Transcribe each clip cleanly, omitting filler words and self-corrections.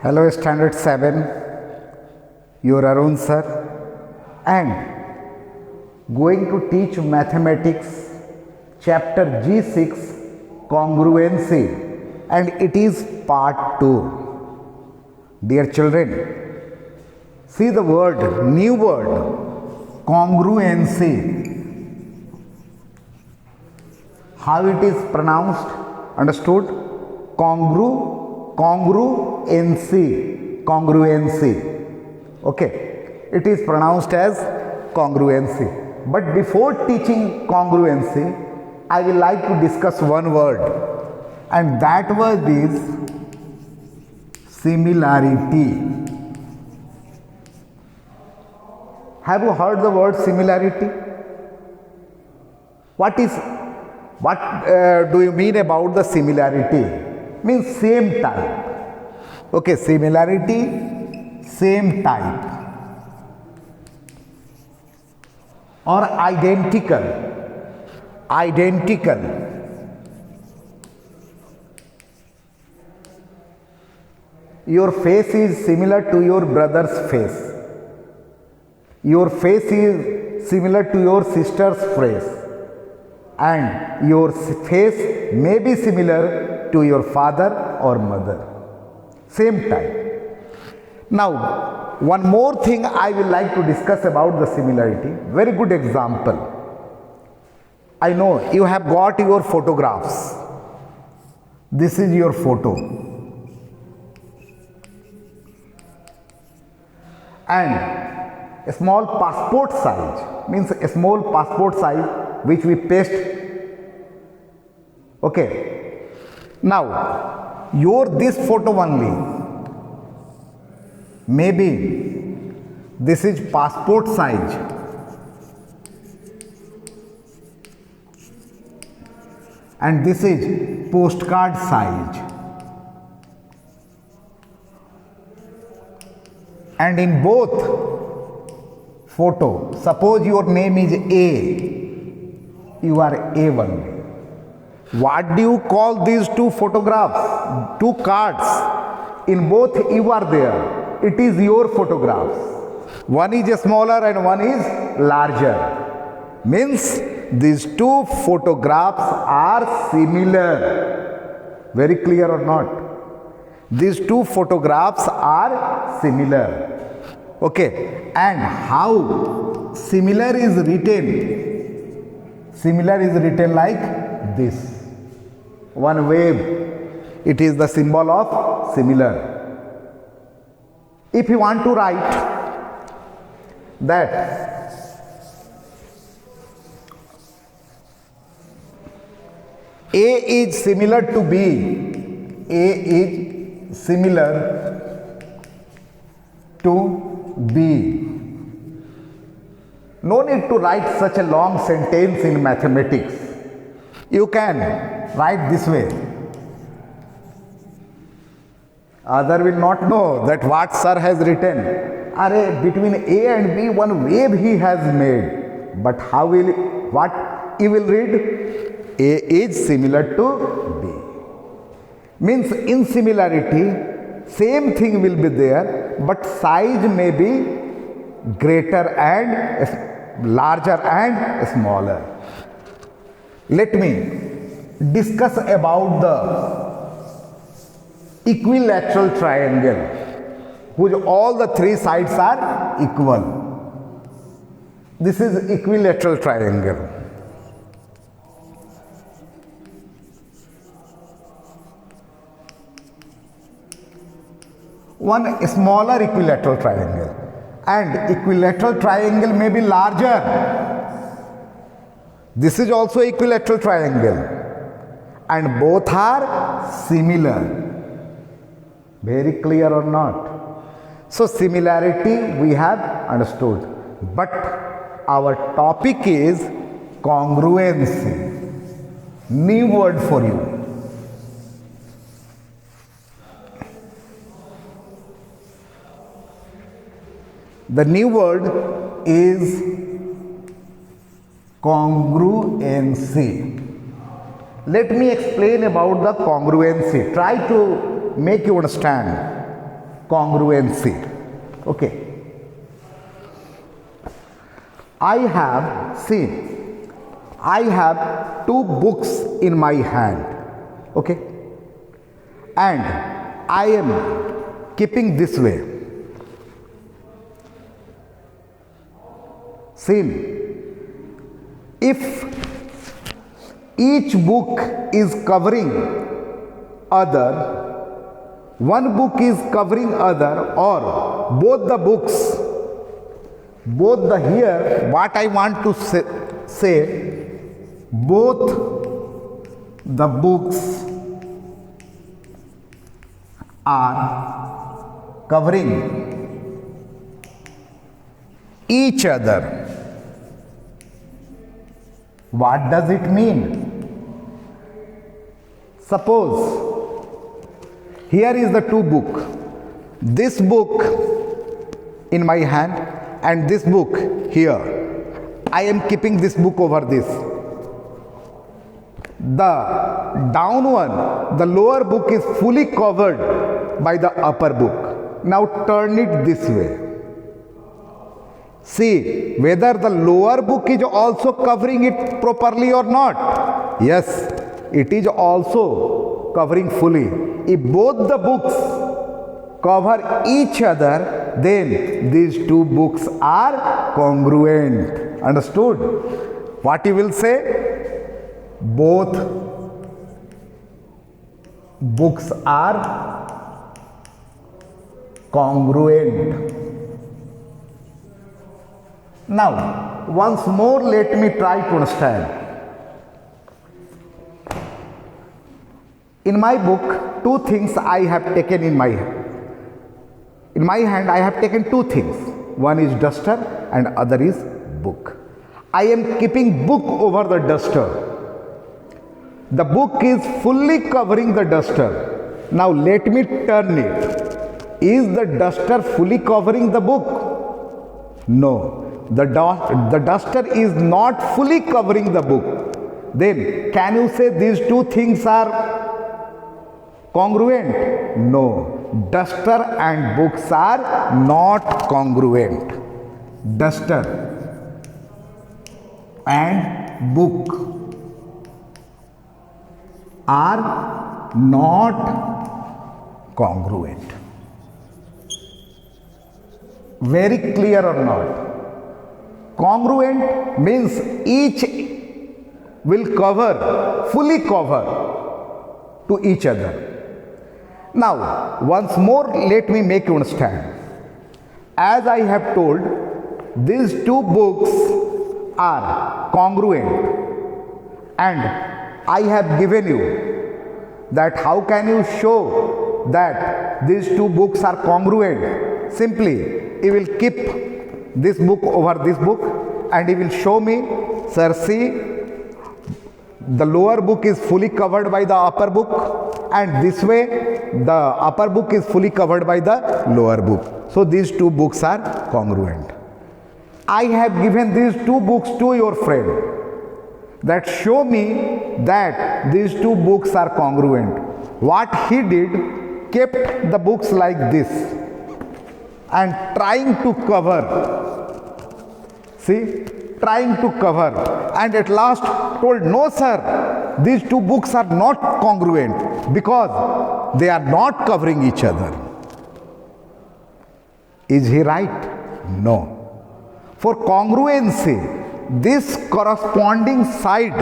Hello, Standard 7, your Arun sir, and going to teach mathematics chapter G6 congruency, and it is part 2. Dear children, see the word, new word, congruency. How it is pronounced? Understood? Congruency. Okay, it is pronounced as congruency. But before teaching congruency, I will like to discuss one word, and that word is similarity. Have you heard the word similarity? What do you mean about the similarity? Means same type. Okay, similarity, same type, or identical. Your face is similar to your brother's face. Your face is similar to your sister's face. And your face may be similar to your father or mother. Same type. Now, one more thing I will like to discuss about the similarity. Very good example. I know you have got your photographs. This is your photo. And a small passport size, means a small passport size which we paste. Okay. Now, this photo only, maybe this is passport size, and this is postcard size, and in both photo, suppose your name is A, you are A1. What do you call these two photographs? Two cards. In both you are there. It is your photographs. One is smaller and one is larger. Means these two photographs are similar. Very clear or not? These two photographs are similar. Okay. And how similar is written? Similar is written like this. One wave, it is the symbol of similar. If you want to write that A is similar to B, A is similar to B. No need to write such a long sentence in mathematics. You can write this way. Other will not know that what sir has written. Between A and B, one wave he has made. But what he will read? A is similar to B. Means in similarity, same thing will be there, but size may be greater and larger and smaller. Let me discuss about the equilateral triangle, whose all the three sides are equal. This is equilateral triangle. One smaller equilateral triangle, and equilateral triangle may be larger. This is also equilateral triangle, and both are similar. Very clear or not? So similarity we have understood, but our topic is congruency. New word for you. The new word is congruency. Let me explain about the congruency. Try to make you understand. congruency. Okay. I have two books in my hand. Okay. And I am keeping this way. Same. If each book is covering other, one book is covering other, or both the books, both the here, what I want to say, both the books are covering each other. What does it mean? Suppose here is the two book. This book in my hand and this book here. I am keeping this book over this. The down one, the lower book is fully covered by the upper book. Now turn it this way. See whether the lower book is also covering it properly or not. Yes, it is also covering fully. If both the books cover each other, then these two books are congruent. Understood? What you will say? Both books are congruent. Now, once more let me try to understand. In my book, two things I have taken in my hand. I have taken two things. One is duster and other is book. I am keeping book over the duster. The book is fully covering the duster. Now let me turn it. Is the duster fully covering the book? No. The duster is not fully covering the book. Then can you say these two things are congruent? No. Duster and books are not congruent. Duster and book are not congruent. Very clear or not? Congruent means each will fully cover to each other. Now, once more let me make you understand. As I have told, these two books are congruent, and I have given you that how can you show that these two books are congruent. Simply, you will keep this book over this book and he will show me, sir, see, the lower book is fully covered by the upper book, and this way the upper book is fully covered by the lower book. So these two books are congruent. I have given these two books to your friend that show me that these two books are congruent. What he did, kept the books like this and trying to cover. See, trying to cover, and at last told, no sir, these two books are not congruent because they are not covering each other. Is he right? No. For congruency, this corresponding side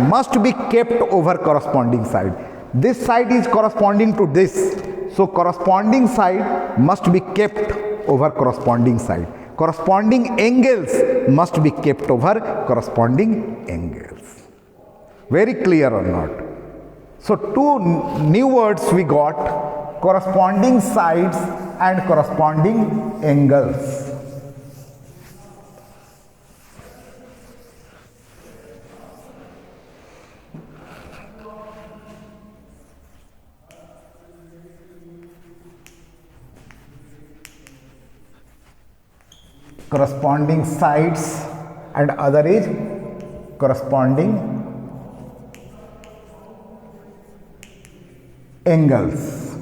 must be kept over corresponding side. This side is corresponding to this. So corresponding side must be kept over corresponding side. Corresponding angles must be kept over corresponding angles. Very clear or not? So two new words we got: corresponding sides and corresponding angles. Corresponding sides and other is corresponding angles.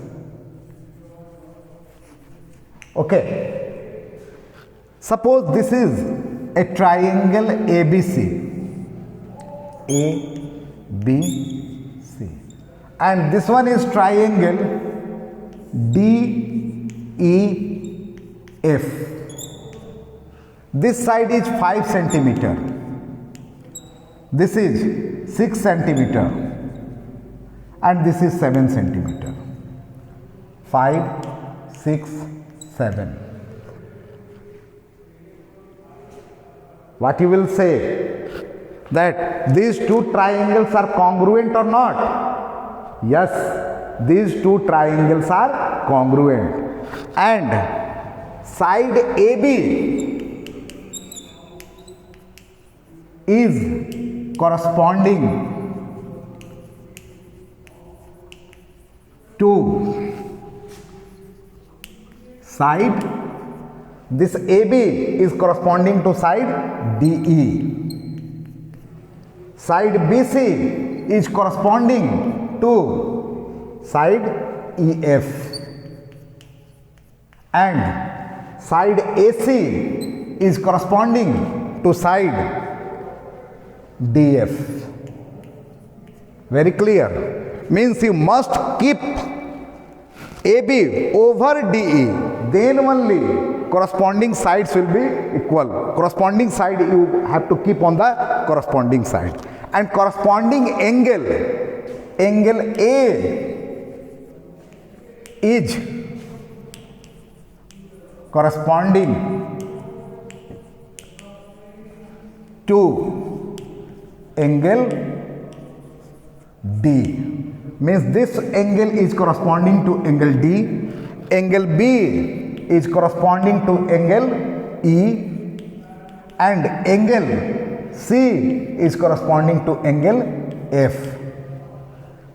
Okay. Suppose this is a triangle ABC. A, B, C. And this one is triangle D, E, F. This side is 5 centimeter. This is 6 centimeter. And this is 7 centimeter. 5, 6, 7. What you will say? That these two triangles are congruent or not? Yes, these two triangles are congruent. And side AB is corresponding to side, this AB is corresponding to side DE. Side BC is corresponding to side EF. And side AC is corresponding to side DF. Very clear. Means you must keep AB over DE, then only corresponding sides will be equal. Corresponding side you have to keep on the corresponding side. And corresponding angle, angle A is corresponding to angle D. Means this angle is corresponding to angle D, angle B is corresponding to angle E, and angle C is corresponding to angle F.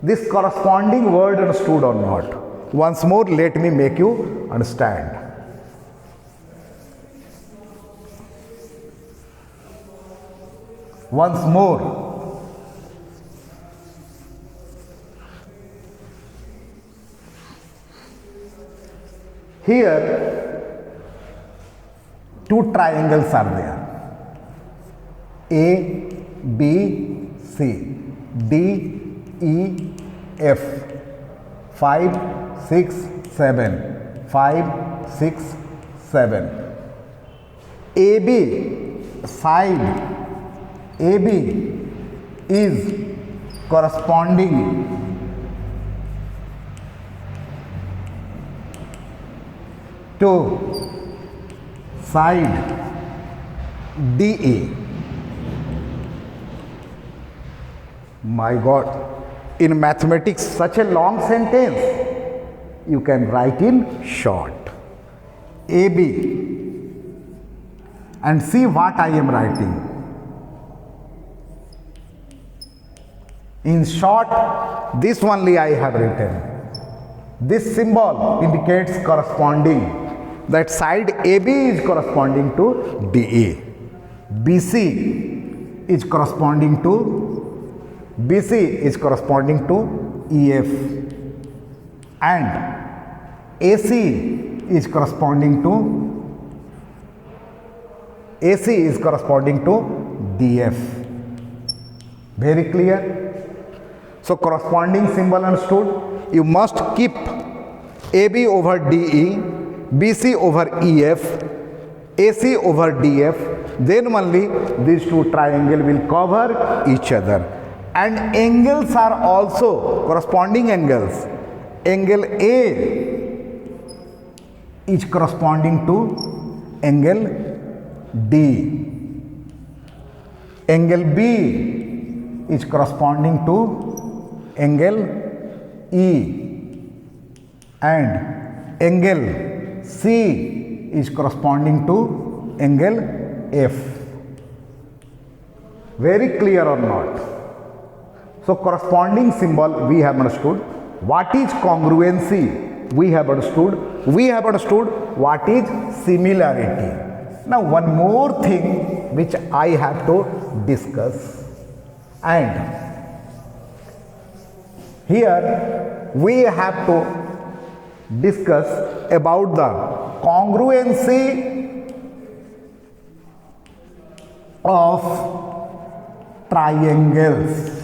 This corresponding word understood or not? Once more, let me make you understand. Once more. Here, two triangles are there. A, B, C, D, E, F. 5, 6, 7. 5, 6, 7. AB side AB is corresponding to side DE. My God, in mathematics, such a long sentence you can write in short. AB, and see what I am writing. In short, this only I have written. This symbol indicates corresponding, that side AB is corresponding to DE. BC is corresponding to EF, and AC is corresponding to DF. Very clear? So corresponding symbol understood. You must keep AB over DE, BC over EF, AC over DF, then only these two triangles will cover each other. And angles are also corresponding angles. Angle A is corresponding to angle D. Angle B is corresponding to angle E, and angle C is corresponding to angle F. Very clear or not? So corresponding symbol we have understood. What is congruency? We have understood. We have understood what is similarity. Now one more thing which I have to discuss, and here we have to discuss about the congruency of triangles.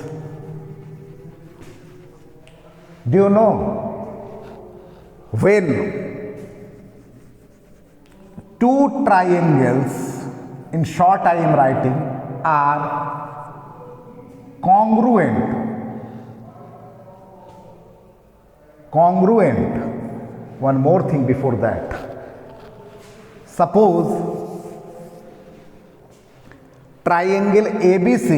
Do you know, when two triangles, in short I am writing, are congruent, one more thing before that. Suppose triangle ABC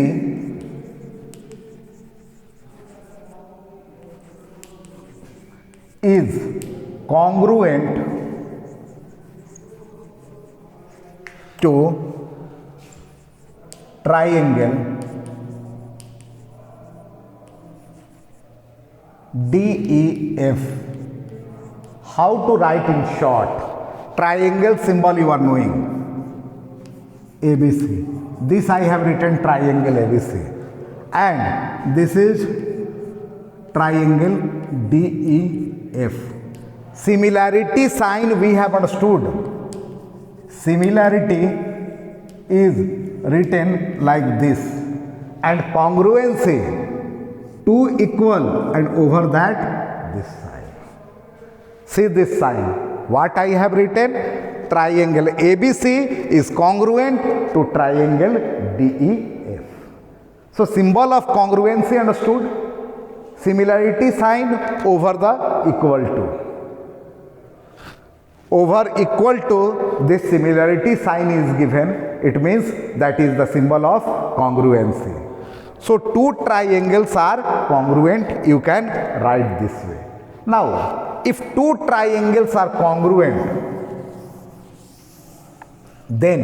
is congruent to triangle DEF. How to write in short? Triangle symbol you are knowing, ABC. This I have written triangle ABC, and this is triangle DEF. Similarity sign we have understood. Similarity is written like this, and congruency, two equal, and over that this sign. See this sign, what I have written? Triangle ABC is congruent to triangle DEF. So symbol of congruency understood, similarity sign over the equal to. Over equal to, this similarity sign is given, it means that is the symbol of congruency. So two triangles are congruent, you can write this way. Now, if two triangles are congruent, then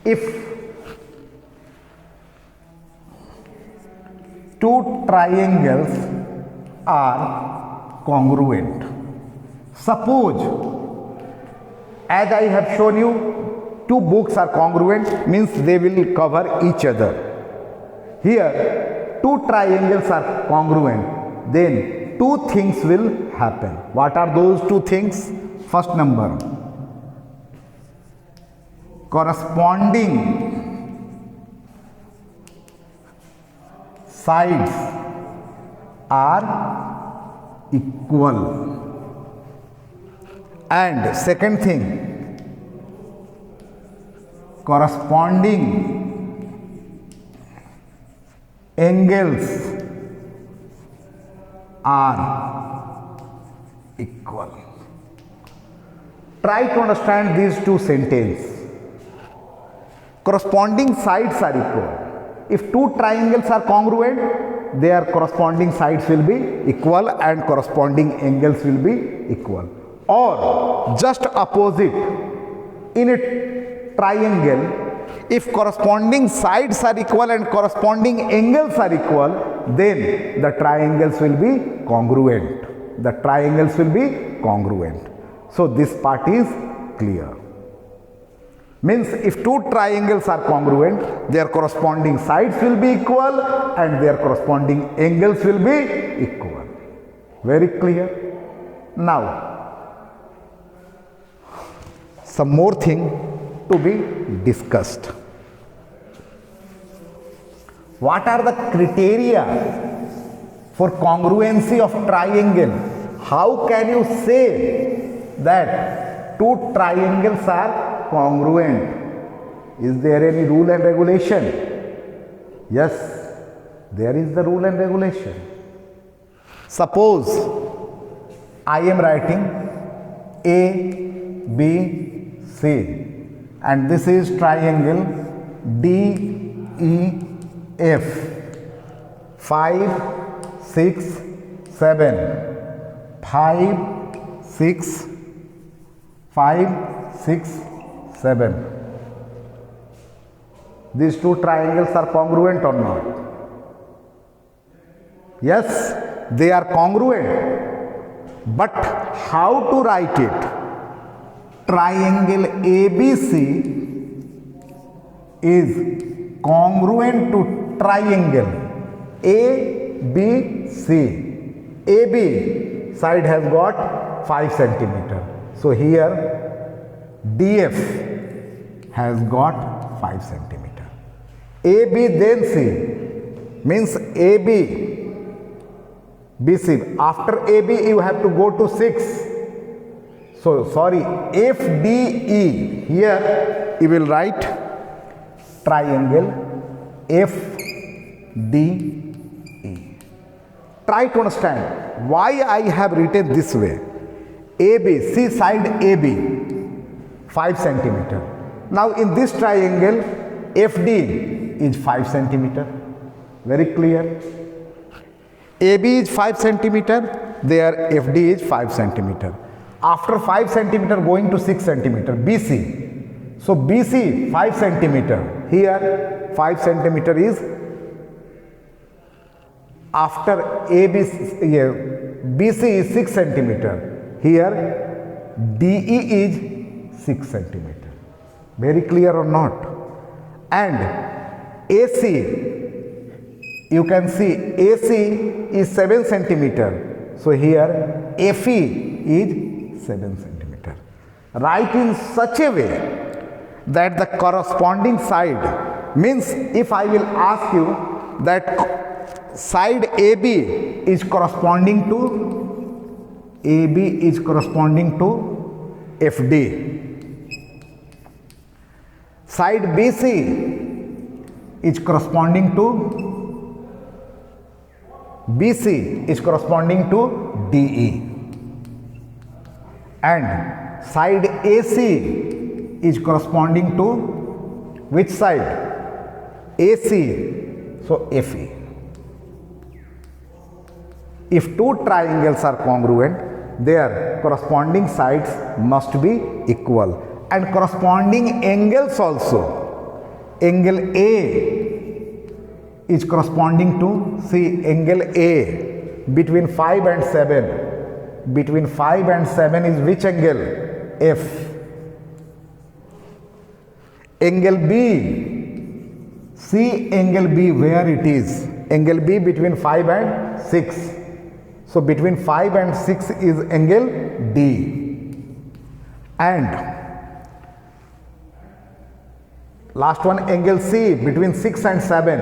if two triangles are congruent, suppose, as I have shown you, two books are congruent, means they will cover each other. Here two triangles are congruent, then two things will happen. What are those two things? First number, corresponding sides are equal, and second thing, corresponding angles are equal. Try to understand these two sentences. Corresponding sides are equal. If two triangles are congruent, their corresponding sides will be equal and corresponding angles will be equal. Or just opposite, in a triangle, if corresponding sides are equal and corresponding angles are equal, then the triangles will be congruent. The triangles will be congruent. So this part is clear. Means if two triangles are congruent, their corresponding sides will be equal and their corresponding angles will be equal. Very clear? Now, some more thing to be discussed. What are the criteria for congruency of triangle? How can you say that two triangles are congruent? Is there any rule and regulation? Yes, there is the rule and regulation. Suppose I am writing A, B, C, and this is triangle DEF. 5, 6, 7. 5, 6, 5, 6, 7. These two triangles are congruent or not? Yes, they are congruent. But how to write it? Triangle ABC is congruent to triangle ABC. AB side has got 5 centimeter. So here DF has got 5 centimeter. AB then C means AB, BC. After AB you have to go to 6. So sorry, FDE. Here you will write triangle FDE. Try to understand why I have written this way. AB, see side AB, 5 centimeter. Now in this triangle, FD is 5 centimeter. Very clear. AB is 5 centimeter, there FD is 5 centimeter. After 5 centimeter going to 6 centimeter, BC. So BC 5 centimeter. Here 5 centimeter is after BC is 6 centimeter. Here DE is 6 centimeter. Very clear or not? And AC, you can see AC is 7 centimeter. So here FE is 7 centimeter. Write in such a way that the corresponding side, means if I will ask you that side AB is corresponding to FD. Side BC is corresponding to DE. And side AC is corresponding to which side? AC. So FE. If two triangles are congruent, their corresponding sides must be equal, and corresponding angles also. Angle A is corresponding to, see, angle A between 5 and 7. Between 5 and 7 is which angle? F. Angle B, see angle B where it is. Angle B between 5 and 6. So between 5 and 6 is angle D. And last one, angle C between 6 and 7.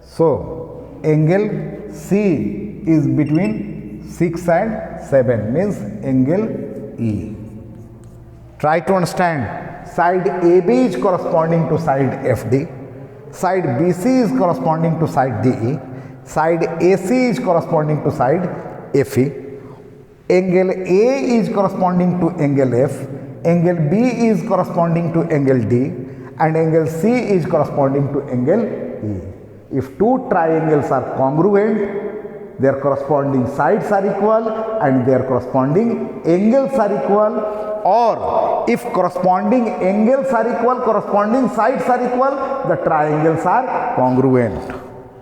So angle C is between 6 and 7, means angle E. Try to understand. Side AB is corresponding to side FD. Side BC is corresponding to side DE. Side AC is corresponding to side FE. Angle A is corresponding to angle F. Angle B is corresponding to angle D. And angle C is corresponding to angle E. If two triangles are congruent, their corresponding sides are equal and their corresponding angles are equal. Or if corresponding angles are equal, corresponding sides are equal, the triangles are congruent.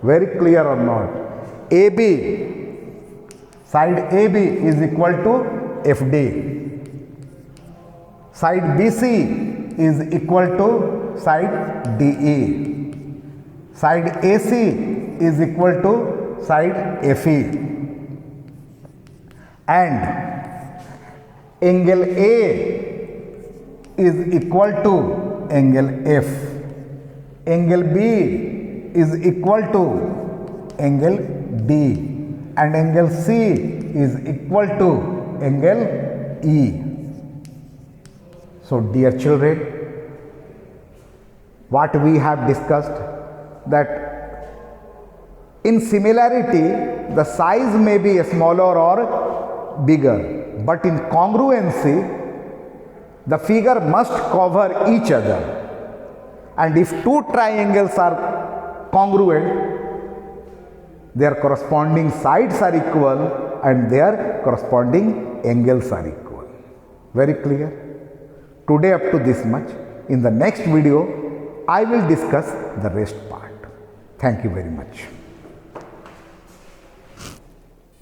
Very clear or not? AB, side AB is equal to FD. Side BC is equal to side DE. Side AC is equal to side FE. And angle A is equal to angle F. Angle B is equal to angle D, and angle C is equal to angle E. So dear children, what we have discussed, that in similarity the size may be smaller or bigger, but in congruency the figure must cover each other. And if two triangles are congruent, their corresponding sides are equal and their corresponding angles are equal. Very clear? Today up to this much. In the next video, I will discuss the rest part. Thank you very much.